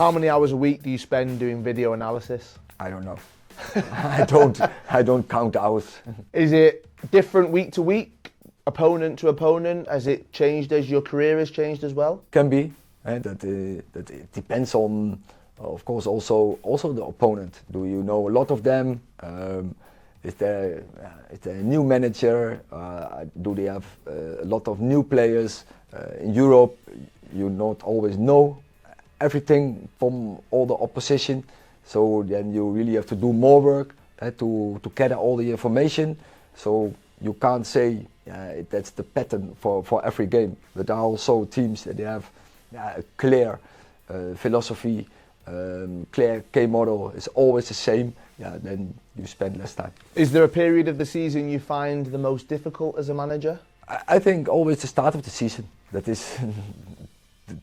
How many hours a week do you spend doing video analysis? I don't know. I don't count hours. Is it different week to week, opponent to opponent? Has it changed as your career has changed as well? Can be. That it depends on, of course, also the opponent. Do you know a lot of them? Is there a new manager? Do they have a lot of new players? In Europe, you not always know everything from all the opposition. So then you really have to do more work to gather all the information. So you can't say that's the pattern for every game. But there are also teams that they have a clear philosophy, clear game model is always the same. Then you spend less time. Is there a period of the season you find the most difficult as a manager? I think always the start of the season. That is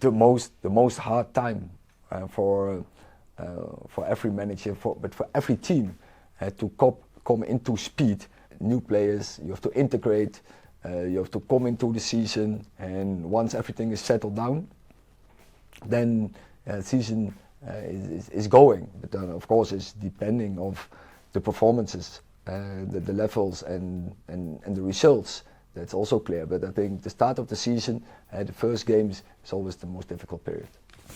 the most hard time for every manager, but for every team to come into speed. New players, you have to integrate, you have to come into the season, and once everything is settled down, then season is going. But then of course it's depending on the performances, the levels and the results. That's also clear. But I think the start of the season, the first games, is always the most difficult period.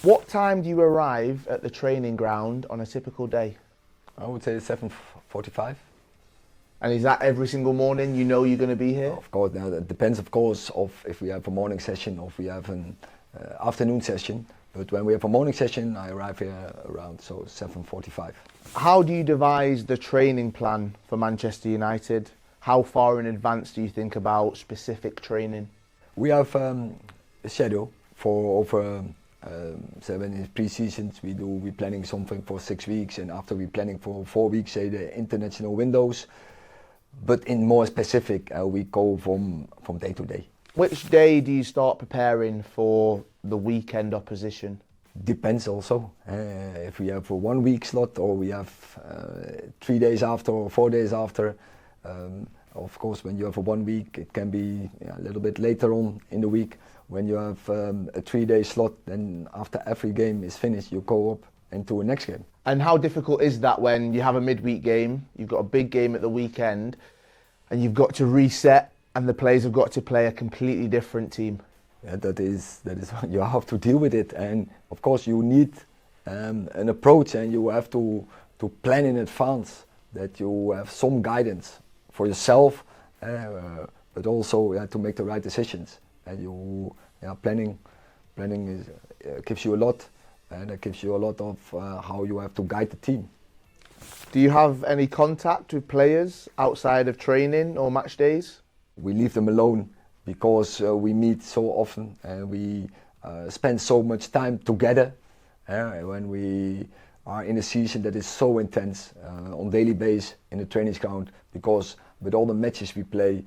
What time do you arrive at the training ground on a typical day? I would say 7:45. And is that every single morning you know you're going to be here? Of course, now that depends of course of if we have a morning session or if we have an afternoon session. But when we have a morning session, I arrive here around 7:45. How do you devise the training plan for Manchester United? How far in advance do you think about specific training? We have a schedule for over 7 pre-seasons. We're planning something for 6 weeks, and after we're planning for 4 weeks, say the international windows. But in more specific, we go from day to day. Which day do you start preparing for the weekend opposition? Depends also. If we have a 1 week slot or we have 3 days after or 4 days after. Of course, when you have a 1 week, it can be a little bit later on in the week. When you have a 3 day slot, then after every game is finished, you go up into a next game. And how difficult is that when you have a midweek game, you've got a big game at the weekend, and you've got to reset, and the players have got to play a completely different team? Yeah, that is you have to deal with it, and of course you need an approach, and you have to plan in advance, that you have some guidance for yourself, but also to make the right decisions. And planning gives you a lot, and it gives you a lot of how you have to guide the team. Do you have any contact with players outside of training or match days? We leave them alone because we meet so often and we spend so much time together. When we are in a season that is so intense on daily basis in the training ground, because with all the matches we play,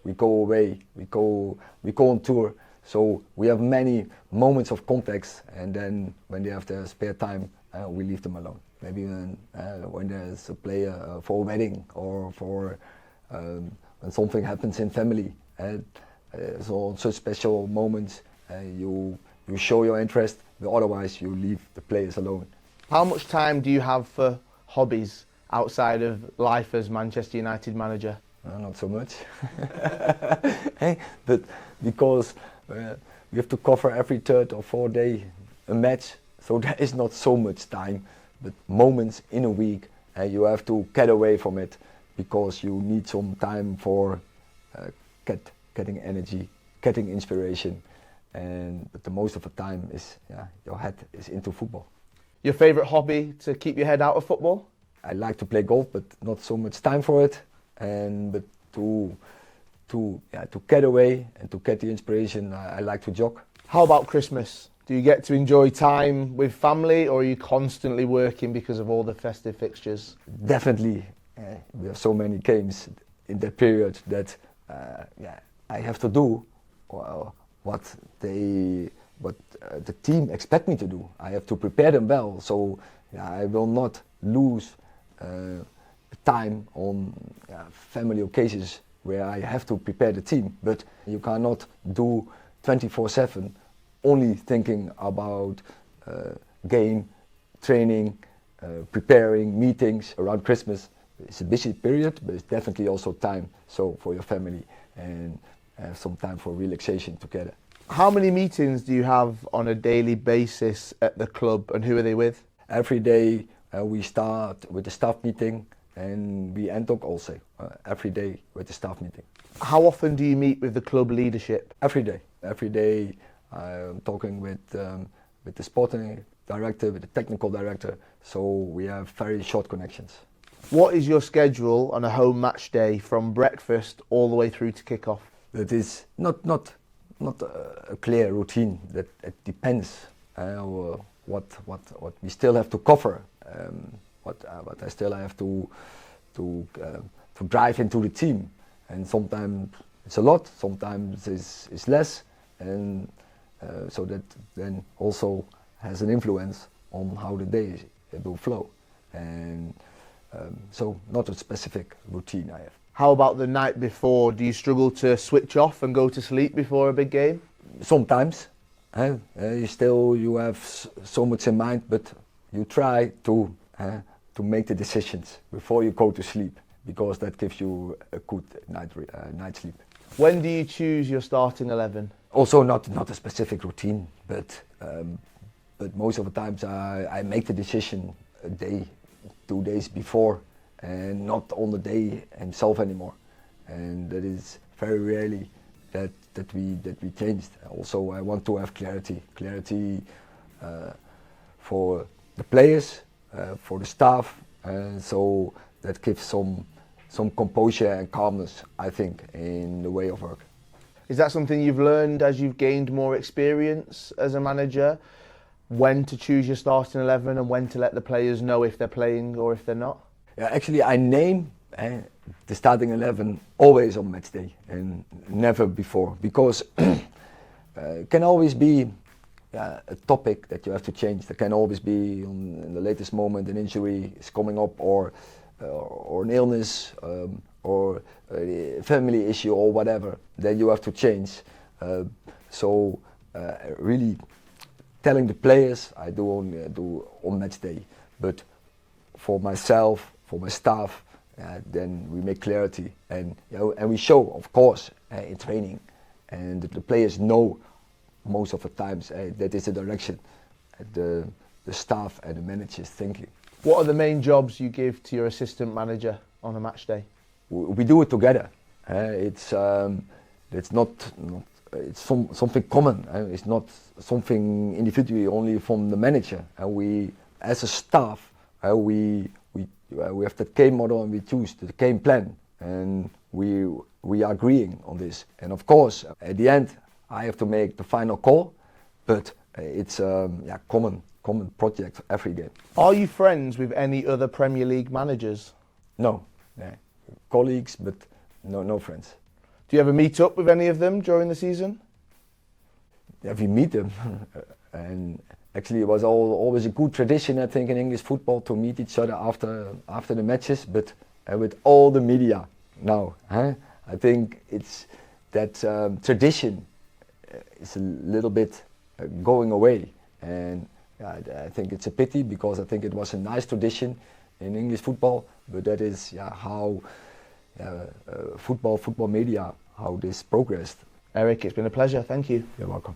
we go away, we go on tour, so we have many moments of contacts, and then when they have their spare time, we leave them alone. Maybe when there's a player for a wedding or for when something happens in family, so on such special moments you show your interest, but otherwise you leave the players alone. How much time do you have for hobbies outside of life as Manchester United manager? Not so much. But because we have to cover every 3rd or 4th day a match, so there is not so much time, but moments in a week, you have to get away from it, because you need some time for getting energy, getting inspiration, but the most of the time is your head is into football. Your favourite hobby to keep your head out of football? I like to play golf, but not so much time for it. But to get away and to get the inspiration, I like to jog. How about Christmas? Do you get to enjoy time with family, or are you constantly working because of all the festive fixtures? Definitely. We have so many games in that period that I have to do what the team expect me to do. I have to prepare them well, so I will not lose time on family occasions where I have to prepare the team. But you cannot do 24/7 only thinking about game, training, preparing, meetings around Christmas. It's a busy period, but it's definitely also time for your family and have some time for relaxation together. How many meetings do you have on a daily basis at the club, and who are they with? Every day we start with the staff meeting and we end up also every day with the staff meeting. How often do you meet with the club leadership? Every day. Every day I'm talking with the sporting director, with the technical director, so we have very short connections. What is your schedule on a home match day from breakfast all the way through to kick-off? It is not a clear routine. That it depends what we still have to cover. What I still have to drive into the team, and sometimes it's a lot, sometimes it's less, and so that then also has an influence on how the day will flow. And so not a specific routine I have. How about the night before? Do you struggle to switch off and go to sleep before a big game? Sometimes. You have so much in mind, but you try to make the decisions before you go to sleep, because that gives you a good night sleep. When do you choose your starting 11? Also not a specific routine, but most of the times I make the decision a day, 2 days before, and not on the day himself anymore. And that is very rarely that we changed. Also, I want to have clarity for the players, for the staff, so that gives some composure and calmness, I think, in the way of work. Is that something you've learned as you've gained more experience as a manager? When to choose your starting 11 and when to let the players know if they're playing or if they're not? Yeah, actually, I name the starting 11 always on match day and never before, because it can always be a topic that you have to change. There can always be, in the latest moment, an injury is coming up, or an illness, or a family issue, or whatever. Then you have to change. Really telling the players, I do on match day, but for myself, for my staff, then we make clarity, and and we show, of course, in training, and the players know most of the times that is the direction the staff and the manager is thinking. What are the main jobs you give to your assistant manager on a match day? We do it together. It's something common. It's not something individually only from the manager. And we, as a staff, we have the game model and we choose the game plan, and we are agreeing on this. And of course, at the end, I have to make the final call, but it's common project every game. Are you friends with any other Premier League managers? No, colleagues, but no friends. Do you ever meet up with any of them during the season? Yeah, we meet them, and actually it was always a good tradition, I think, in English football to meet each other after the matches. But with all the media now, I think it's that tradition is a little bit going away, and I think it's a pity, because I think it was a nice tradition in English football. But that is how football media, how this progressed. Erik, it's been a pleasure. Thank you. You're welcome.